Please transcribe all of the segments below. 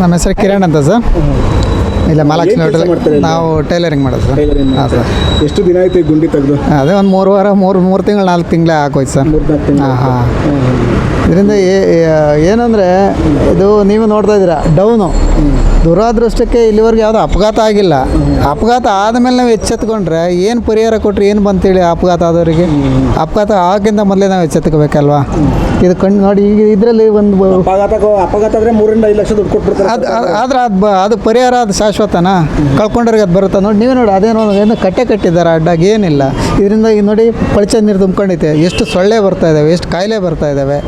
ನಮ್ಮ ಹೆಸರು ಕಿರಣ್ ಅಂತ ಸರ್. ಇಲ್ಲ ಮಹಾಲಕ್ಷ್ಮಿ ಹೋಟೆಲ್ ನಾವು ಟೈಲರಿಂಗ್ ಮಾಡೋದು ಸರ್. ಹಾಂ ಸರ್. ಎಷ್ಟು ದಿನ ಆಯ್ತು ಈ ಗುಂಡಿ ತೆಗೆದು? ಅದೇ ಒಂದು 3 ವಾರ 3 ತಿಂಗಳು 4 ತಿಂಗಳೇ ಆಗೋಯ್ತು ಸರ್. ಹಾಂ ಹಾಂ. ಇದರಿಂದ ಏನಂದರೆ ಇದು ನೀವು ನೋಡ್ತಾ ಇದ್ದೀರಾ ಡೌನು. ದುರಾದೃಷ್ಟಕ್ಕೆ ಇಲ್ಲಿವರೆಗೆ ಯಾವುದೋ ಅಪಘಾತ ಆಗಿಲ್ಲ. ಅಪಘಾತ ಆದಮೇಲೆ ನಾವು ಎಚ್ಚೆತ್ಕೊಂಡ್ರೆ ಏನು ಪರಿಹಾರ ಕೊಟ್ಟರೆ ಏನು ಬಂತೇಳಿ ಅಪಘಾತ ಆದವರಿಗೆ? ಅಪಘಾತ ಆಗಿಂತ ಮೊದಲೇ ನಾವು ಎಚ್ಚೆತ್ಕೋಬೇಕಲ್ವಾ? ಇದು ಕಣ್ಣು ನೋಡಿ ಈಗ ಇದರಲ್ಲಿ ಒಂದು ಅಪಘಾತ ಆದರೆ 3-5 ಲಕ್ಷ ದುಡ್ಡು ಕೊಟ್ಬಿಡ್ತಾರೆ. ಆದ್ರೆ ಅದು ಪರಿಹಾರ ಅದು ಶಾಶ್ವತನಾ? ಕಳ್ಕೊಂಡ್ರಿಗೆ ಅದು ಬರುತ್ತಾ ನೋಡಿ. ನೀವೇ ನೋಡಿ ಅದೇನೋ ಕಟ್ಟೆ ಕಟ್ಟಿದ್ದಾರೆ ಅಡ್ಡಾಗಿ ಏನಿಲ್ಲ. ಇದರಿಂದ ಈಗ ನೋಡಿ ಪಳಚ ನೀರು ತುಂಬ್ಕೊಂಡೈತೆ. ಎಷ್ಟು ಸೊಳ್ಳೆ ಬರ್ತಾ ಇದ್ದಾವೆ, ಎಷ್ಟು ಕಾಯಿಲೆ ಬರ್ತಾ ಇದ್ದಾವೆ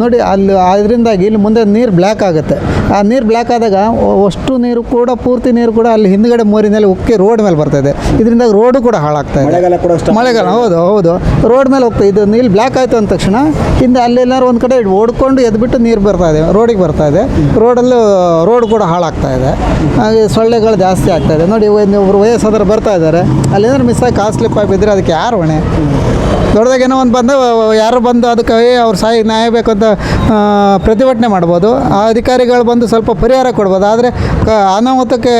ನೋಡಿ. ಅಲ್ಲಿ ಅದರಿಂದಾಗಿ ಇಲ್ಲಿ ಮುಂದೆ ನೀರು ಬ್ಲ್ಯಾಕ್ ಆಗುತ್ತೆ. ಆ ನೀರು ಬ್ಲ್ಯಾಕ್ ಆದಾಗ ಅಷ್ಟು ನೀರು ಕೂಡ ಪೂರ್ತಿ ನೀರು ಕೂಡ ಅಲ್ಲಿ ಹಿಂದ್ಗಡೆ ಮೋರಿನಲ್ಲಿ ಉಕ್ಕಿ ರೋಡ್ ಮೇಲೆ ಬರ್ತಾಯಿದೆ. ಇದರಿಂದ ರೋಡು ಕೂಡ ಹಾಳಾಗ್ತಾ ಇದೆ. ಮಳೆಗಾಲ ಹೌದು ರೋಡ್ ಮೇಲೆ ಹೋಗ್ತಾ ಇದು ನೀರು ಬ್ಲ್ಯಾಕ್ ಆಯಿತು ಅಂದ ತಕ್ಷಣ ಹಿಂದೆ ಅಲ್ಲೆಲ್ಲಾರು ಒಂದು ಕಡೆ ಓಡ್ಕೊಂಡು ಎದ್ಬಿಟ್ಟು ನೀರು ಬರ್ತಾ ಇದೆ, ರೋಡಿಗೆ ಬರ್ತಾ ಇದೆ. ರೋಡಲ್ಲೂ ರೋಡ್ ಕೂಡ ಹಾಳಾಗ್ತಾ ಇದೆ. ಹಾಗೆ ಸೊಳ್ಳೆಗಳು ಜಾಸ್ತಿ ಆಗ್ತಾ ಇದೆ ನೋಡಿ. ಒಬ್ಬರು ವಯಸ್ಸಾದ್ರೆ ಬರ್ತಾ ಇದ್ದಾರೆ, ಅಲ್ಲೇನಾದ್ರು ಮಿಸ್ ಆಗಿ ಕಾಲು ಸ್ಲಿಪ್ ಆಗಿ ಬಿದ್ದರೆ ಅದಕ್ಕೆ ಯಾರು ಹೊಣೆ? ದೊಡ್ಡದಾಗ ಏನೋ ಒಂದು ಬಂದು ಯಾರು ಬಂದು ಅದಕ್ಕೆ ಅವ್ರು ನ್ಯಾಯ ಬೇಕು ಅಂತ ಪ್ರತಿಭಟನೆ ಮಾಡ್ಬೋದು. ಆ ಅಧಿಕಾರಿಗಳು ಬಂದು ಸ್ವಲ್ಪ ಪರಿಹಾರ ಕೊಡ್ಬೋದು. ಆದರೆ ಅನಾಹುತಕ್ಕೆ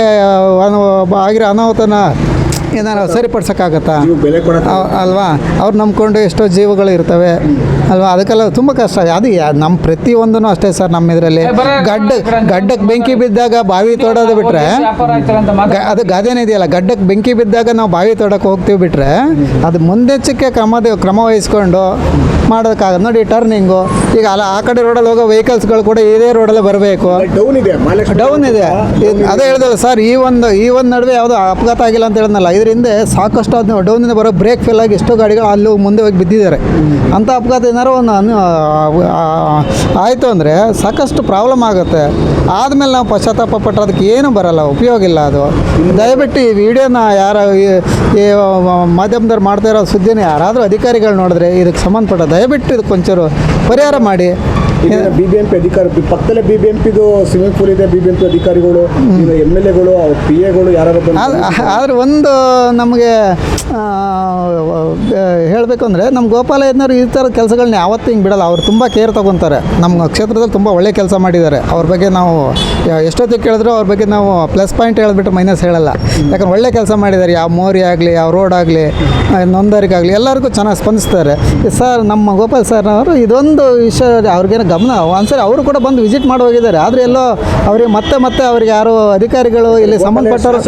ಆಗಿರೋ ಅನಾಹುತನ ಏನಾರು ಸರಿಪಡ್ಸೋಕ್ಕಾಗತ್ತಾ ಅಲ್ವಾ? ಅವ್ರು ನಂಬ್ಕೊಂಡು ಎಷ್ಟೋ ಜೀವಗಳು ಇರ್ತವೆ ಅಲ್ವಾ? ಅದಕ್ಕೆಲ್ಲ ತುಂಬ ಕಷ್ಟ. ಅದು ನಮ್ಮ ಪ್ರತಿಯೊಂದೂ ಅಷ್ಟೇ ಸರ್. ನಮ್ಮ ಇದರಲ್ಲಿ ಗಡ್ಡಕ್ಕೆ ಬೆಂಕಿ ಬಿದ್ದಾಗ ಬಾವಿ ತೋಡೋದು ಬಿಟ್ಟರೆ, ಅದು ಗಾದೆನೇ ಇದೆಯಲ್ಲ, ಗಡ್ಡಕ್ಕೆ ಬೆಂಕಿ ಬಿದ್ದಾಗ ನಾವು ಬಾವಿ ತೋಡಕ್ಕೆ ಹೋಗ್ತೀವಿ ಬಿಟ್ಟರೆ ಅದು ಮುನ್ನೆಚ್ಚರಿಕೆ ಕ್ರಮ ವಹಿಸ್ಕೊಂಡು ಮಾಡೋದಕ್ಕಾಗದು ನೋಡಿ. ಟರ್ನಿಂಗು ಈಗ ಆ ಕಡೆ ರೋಡಲ್ಲಿ ಹೋಗೋ ವೆಹಿಕಲ್ಸ್ಗಳು ಕೂಡ ಇದೇ ರೋಡಲ್ಲೇ ಬರಬೇಕು. ಡೌನ್ ಇದೆ. ಅದೇ ಹೇಳಿದಲ್ಲ ಸರ್, ಈ ಒಂದು ನಡುವೆ ಯಾವುದೋ ಅಪಘಾತ ಆಗಿಲ್ಲ ಅಂತ ಹೇಳಿದ್ನಲ್ಲ, ಇದರಿಂದ ಸಾಕಷ್ಟು ಅದು ಡೌನಿಂದ ಬರೋ ಬ್ರೇಕ್ ಫೇಲ್ ಆಗಿ ಎಷ್ಟೋ ಗಾಡಿಗಳು ಅಲ್ಲಿ ಮುಂದೆ ಹೋಗಿ ಬಿದ್ದಿದ್ದಾರೆ. ಅಂಥ ಅಪಘಾತ ಏನಾರು ಒಂದು ಆಯಿತು ಅಂದರೆ ಸಾಕಷ್ಟು ಪ್ರಾಬ್ಲಮ್ ಆಗುತ್ತೆ. ಆದಮೇಲೆ ನಾವು ಪಶ್ಚಾತ್ತಾಪ ಪಟ್ಟರೆ ಅದಕ್ಕೆ ಏನೂ ಬರಲ್ಲ, ಉಪಯೋಗ ಇಲ್ಲ. ಅದು ದಯವಿಟ್ಟು ಈ ವಿಡಿಯೋನ ಯಾರು ಈ ಮಾಧ್ಯಮದವ್ರು ಮಾಡ್ತಾ ಇರೋ ಸುದ್ದಿನ ಯಾರಾದರೂ ಅಧಿಕಾರಿಗಳು ನೋಡಿದ್ರೆ ಇದಕ್ಕೆ ಸಂಬಂಧಪಟ್ಟ ದಯವಿಟ್ಟು ಇದಕ್ಕೆ ಒಂಚೂರು ಪರಿಹಾರ ಮಾಡಿ. BBMP ಅಧಿಕಾರಿ ಪಕ್ಕದಲ್ಲೇ BBMPದು ಸ್ವಿಮ್ಮಿಂಗ್ ಪೂಲ್ ಇದೆ. BBMP ಅಧಿಕಾರಿಗಳು, MLAಗಳು, PAಗಳು ಯಾರು? ಆದರೆ ಒಂದು ನಮಗೆ ಹೇಳಬೇಕು ಅಂದರೆ ನಮ್ಮ ಗೋಪಾಲಯ್ಯನವರು ಈ ಥರದ ಕೆಲಸಗಳನ್ನ ಯಾವತ್ತೂ ಹಿಂಗೆ ಬಿಡಲ್ಲ. ಅವ್ರು ತುಂಬ ಕೇರ್ ತೊಗೊತಾರೆ. ನಮ್ಮ ಕ್ಷೇತ್ರದಲ್ಲಿ ತುಂಬ ಒಳ್ಳೆ ಕೆಲಸ ಮಾಡಿದ್ದಾರೆ. ಅವ್ರ ಬಗ್ಗೆ ನಾವು ಎಷ್ಟೊತ್ತಿಗೆ ಕೇಳಿದ್ರು ಅವ್ರ ಬಗ್ಗೆ ನಾವು ಪ್ಲಸ್ ಪಾಯಿಂಟ್ ಹೇಳಿಬಿಟ್ಟು ಮೈನಸ್ ಹೇಳಲ್ಲ. ಯಾಕಂದ್ರೆ ಒಳ್ಳೆ ಕೆಲಸ ಮಾಡಿದ್ದಾರೆ. ಯಾವ ಮೋರಿ ಆಗಲಿ, ಯಾವ ರೋಡ್ ಆಗಲಿ, ನೊಂದರಿಗಾಗಲಿ ಎಲ್ಲರಿಗೂ ಚೆನ್ನಾಗಿ ಸ್ಪಂದಿಸ್ತಾರೆ. ಸರ್ ನಮ್ಮ ಗೋಪಾಲ್ ಸರ್ನವರು ಇದೊಂದು ವಿಷಯ ಅವ್ರಿಗೇನು ಗಮನ ಒಂದ್ಸರಿ ಅವರು ಕೂಡ ಬಂದು ವಿಸಿಟ್ ಮಾಡಿ ಹೋಗಿದ್ದಾರೆ. ಆದರೆ ಎಲ್ಲೋ ಅವ್ರಿಗೆ ಮತ್ತೆ ಅವ್ರಿಗೆ ಯಾರು ಅಧಿಕಾರಿಗಳು ಇಲ್ಲಿ ಸಂಬಂಧಪಟ್ಟವರು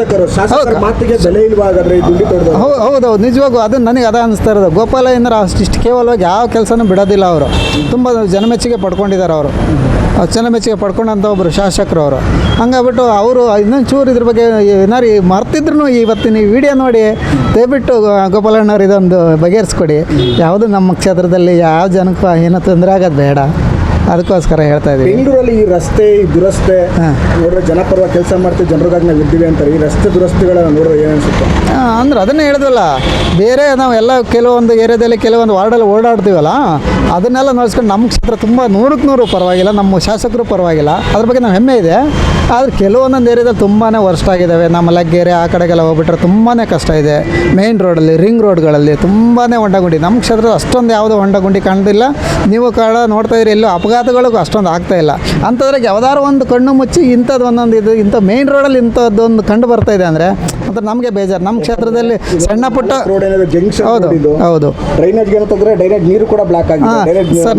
ಹೌದು ನಿಜವಾಗೂ ಅದು ನನಗೆ ಅದ ಅನಿಸ್ತಾ ಇರೋದು. ಗೋಪಾಲಯ್ಯನವರು ಅಷ್ಟಿಷ್ಟು ಕೇವಲವಾಗಿ ಯಾವ ಕೆಲಸನೂ ಬಿಡೋದಿಲ್ಲ. ಅವರು ತುಂಬ ಜನಮೆಚ್ಚುಗೆ ಪಡ್ಕೊಂಡಿದ್ದಾರೆ. ಅವರು ಜನಮೆಚ್ಚುಗೆ ಪಡ್ಕೊಂಡಂಥ ಒಬ್ಬರು ಶಾಸಕರು ಅವರು. ಹಂಗಾಗ್ಬಿಟ್ಟು ಅವರು ಇನ್ನೊಂದು ಚೂರು ಇದ್ರ ಬಗ್ಗೆ ಏನಾರು ಮರ್ತಿದ್ರು ಇವತ್ತಿನ ಈ ವಿಡಿಯೋ ನೋಡಿ ದಯವಿಟ್ಟು ಗೋಪಾಲಯ್ಯನವ್ರು ಇದೊಂದು ಬಗೆಹರಿಸ್ಕೊಡಿ. ಯಾವುದು ನಮ್ಮ ಕ್ಷೇತ್ರದಲ್ಲಿ ಯಾವ ಜನಕ್ಕೂ ಏನೋ ತೊಂದರೆ ಆಗೋದು ಬೇಡ. ಅದಕ್ಕೋಸ್ಕರ ಹೇಳ್ತಾ ಇದ್ದೀವಿ. ಬೆಂಗಳೂರಲ್ಲಿ ಈ ರಸ್ತೆ, ಈ ದುರಸ್ತೆ ನೋಡಿದ್ರೆ ಜನಪರ ಕೆಲಸ ಮಾಡ್ತೀವಿ, ಜನರಿಗಾಗಿ ನಾವು ಇದ್ದೀವಿ ಅಂತಾರೆ. ಈ ರಸ್ತೆ ದುರಸ್ತಿಗಳನ್ನ ನೋಡಿದ್ರೆ ಏನು ಅನಿಸುತ್ತೆ? ಅಂದ್ರೆ ಅದನ್ನೇ ಹೇಳಿದ್ವಲ್ಲ, ಬೇರೆ ನಾವು ಎಲ್ಲ ಕೆಲವೊಂದು ಏರಿಯಾದಲ್ಲಿ ಕೆಲವೊಂದು ವಾರ್ಡಲ್ಲಿ ಓಡಾಡ್ತೀವಲ್ಲ, ಅದನ್ನೆಲ್ಲ ನೋಡಿಸ್ಕೊಂಡು ನಮ್ಮ ಕ್ಷೇತ್ರ ತುಂಬ 100ಕ್ಕೆ 100 ಪರವಾಗಿಲ್ಲ, ನಮ್ಮ ಶಾಸಕರು ಪರವಾಗಿಲ್ಲ. ಅದ್ರ ಬಗ್ಗೆ ನಾವು ಹೆಮ್ಮೆ ಇದೆ. ಆದರೆ ಕೆಲವೊಂದೊಂದು ಏರಿಯಾದಲ್ಲಿ ತುಂಬಾ ವರ್ಸ್ಟ್ ಆಗಿದ್ದಾವೆ. ನಮ್ಮ ಲಗ್ಗೆರೆ ಆ ಕಡೆಗೆಲ್ಲ ಹೋಗ್ಬಿಟ್ರೆ ತುಂಬಾ ಕಷ್ಟ ಇದೆ. ಮೇಯ್ನ್ ರೋಡಲ್ಲಿ, ರಿಂಗ್ ರೋಡ್ಗಳಲ್ಲಿ ತುಂಬಾ ಹೊಂಡಗುಂಡಿ. ನಮ್ಮ ಕ್ಷೇತ್ರದ ಅಷ್ಟೊಂದು ಯಾವುದೋ ಹೊಂಡಗುಂಡಿ ಕಾಣೋದಿಲ್ಲ. ನೀವು ನೋಡ್ತಾ ಇದ್ದೀರಿ, ಎಲ್ಲೂ ಅಪಘಾತಗಳಿಗೂ ಅಷ್ಟೊಂದು ಆಗ್ತಾಯಿಲ್ಲ. ಅಂಥದ್ರಾಗ ಯಾವ್ದಾದ್ರು ಒಂದು ಕಣ್ಣು ಮುಚ್ಚಿ ಇಂಥದ್ದು ಒಂದೊಂದು ಇದು ಇಂಥ ಮೇಯ್ನ್ ರೋಡಲ್ಲಿ ಇಂಥದ್ದೊಂದು ಕಂಡು ಬರ್ತಾ ಇದೆ ಅಂದರೆ ಮತ್ತು ನಮಗೆ ಬೇಜಾರು. ನಮ್ಮ ಕ್ಷೇತ್ರದಲ್ಲಿ ಸಣ್ಣ ಪುಟ್ಟ ಹೌದು ಡೈರೆಕ್ಟ್ ನೀರು ಕೂಡ ಬ್ಲಾಕ್ ಆಗಿದೆ ಸರ್.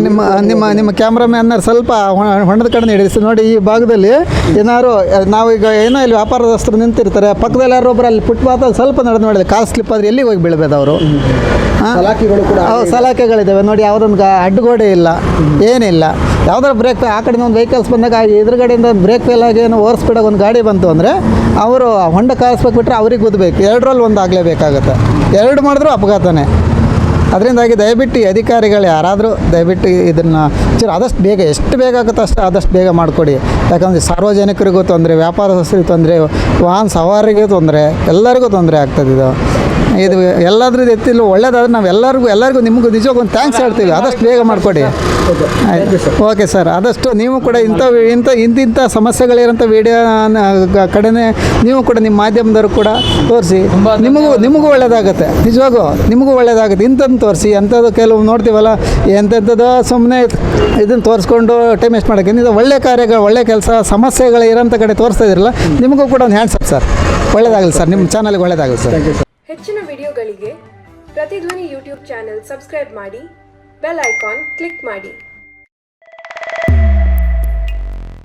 ನಿಮ್ಮ ಕ್ಯಾಮ್ರಾಮ್ಯಾನ್ ಸ್ವಲ್ಪ ಹೊಂಡದ ಕಡೆ ಹಿಡಿಸಿ ನೋಡಿ. ಈ ಭಾಗದಲ್ಲಿ ಏನಾದ್ರು ನಾವೀಗ ಏನೋ ಇಲ್ಲಿ ವ್ಯಾಪಾರದಸ್ತರು ನಿಂತಿರ್ತಾರೆ, ಪಕ್ಕದಲ್ಲಿ ಯಾರೊಬ್ಬರು ಅಲ್ಲಿ ಫುಟ್ಪಾತಲ್ಲಿ ಸ್ವಲ್ಪ ನಡೆದು ನೋಡಿದ್ರೆ ಕಾಲು ಸ್ಲಿಪ್ ಆದರೆ ಎಲ್ಲಿಗೆ ಹೋಗಿ ಬೀಳ್ಬೋದು ಅವರು. ಸಲಾಕೆಗಳಿದ್ದಾವೆ ನೋಡಿ. ಯಾವುದೊಂದು ಅಡ್ಡಗೋಡೆ ಇಲ್ಲ, ಏನಿಲ್ಲ. ಯಾವುದಾದ್ರು ಬ್ರೇಕ್ ಆ ಕಡೆಯಿಂದ ಒಂದು ವೆಹಿಕಲ್ಸ್ ಬಂದಾಗ ಎದುರುಗಡೆಯಿಂದ ಬ್ರೇಕ್ ಫೇಲ್ ಆಗಿ ಏನೋ ಓವರ್ ಸ್ಪೀಡಾಗಿ ಒಂದು ಗಾಡಿ ಬಂತು ಅಂದರೆ ಅವರು ಹೊಂಡ ಕಾಯಿಸ್ಬೇಕು ಬಿಟ್ಟರೆ ಅವ್ರಿಗೆ ಗುದ್ದಬೇಕು. ಎರಡರಲ್ಲಿ ಒಂದು ಆಗಲೇಬೇಕಾಗತ್ತೆ. ಎರಡು ಮಾಡಿದ್ರೂ ಅಪಘಾತನೇ. ಅದರಿಂದಾಗಿ ದಯವಿಟ್ಟು ಈ ಅಧಿಕಾರಿಗಳು ಯಾರಾದರೂ ದಯವಿಟ್ಟು ಇದನ್ನು ಆದಷ್ಟು ಬೇಗ, ಎಷ್ಟು ಬೇಗ ಆಗುತ್ತೋ ಆದಷ್ಟು ಬೇಗ ಮಾಡಿಕೊಡಿ. ಯಾಕಂದರೆ ಸಾರ್ವಜನಿಕರಿಗೂ ತೊಂದರೆ, ವ್ಯಾಪಾರಸ್ಥರಿಗೂ ತೊಂದರೆ, ವಾಹನ ಸವಾರಿಗೂ ತೊಂದರೆ, ಎಲ್ಲರಿಗೂ ತೊಂದರೆ ಆಗ್ತದೆ ಇದು. ಇದು ಎಲ್ಲಾದ್ರೂ ಎತ್ತಿಲ್ಲ ಒಳ್ಳೇದಾದ್ರೆ ನಾವು ಎಲ್ಲರಿಗೂ ನಿಮಗೂ ನಿಜವಾಗೂ ಒಂದು ಥ್ಯಾಂಕ್ಸ್ ಹೇಳ್ತೀವಿ. ಆದಷ್ಟು ಬೇಗ ಮಾಡಿಕೊಡಿ. ಓಕೆ ಸರ್, ಆದಷ್ಟು ನೀವು ಕೂಡ ಇಂಥ ಸಮಸ್ಯೆಗಳಿರೋಂಥ ವಿಡಿಯೋ ಕಡೆನೇ ನೀವು ಕೂಡ ನಿಮ್ಮ ಮಾಧ್ಯಮದವರು ಕೂಡ ತೋರಿಸಿ, ನಿಮಗೂ ಒಳ್ಳೇದಾಗುತ್ತೆ. ನಿಜವಾಗೂ ನಿಮಗೂ ಒಳ್ಳೇದಾಗುತ್ತೆ. ಇಂಥದ್ದು ತೋರಿಸಿ. ಅಂಥದ್ದು ಕೆಲವು ನೋಡ್ತೀವಲ್ಲ ಎಂಥದ್ದು ಸುಮ್ಮನೆ ಇದನ್ನು ತೋರಿಸ್ಕೊಂಡು ಟೈಮ್ ವೇಸ್ಟ್ ಮಾಡೋಕ್ಕೆ, ಇದು ಒಳ್ಳೆ ಕಾರ್ಯಗಳು, ಒಳ್ಳೆ ಕೆಲಸ, ಸಮಸ್ಯೆಗಳು ಇರೋಂಥ ಕಡೆ ತೋರಿಸ್ತಾ ಇದ್ರಲ್ಲ, ನಿಮಗೂ ಕೂಡ ಒಂದು ಹ್ಯಾಂಡ್ಸ್ ಅಪ್ ಸರ್. ಒಳ್ಳೇದಾಗಲಿ ಸರ್, ನಿಮ್ಮ ಚಾನಲ್ಗೆ ಒಳ್ಳೇದಾಗಲಿ ಸರ್. ಹೆಚ್ಚಿನ ವಿಡಿಯೋಗಳಿಗೆ ಪ್ರತಿಧ್ವನಿ ಯೂಟ್ಯೂಬ್ ಚಾನೆಲ್ ಸಬ್ಸ್ಕ್ರೈಬ್ ಮಾಡಿ, ಬೆಲ್ ಐಕಾನ್ ಕ್ಲಿಕ್ ಮಾಡಿ.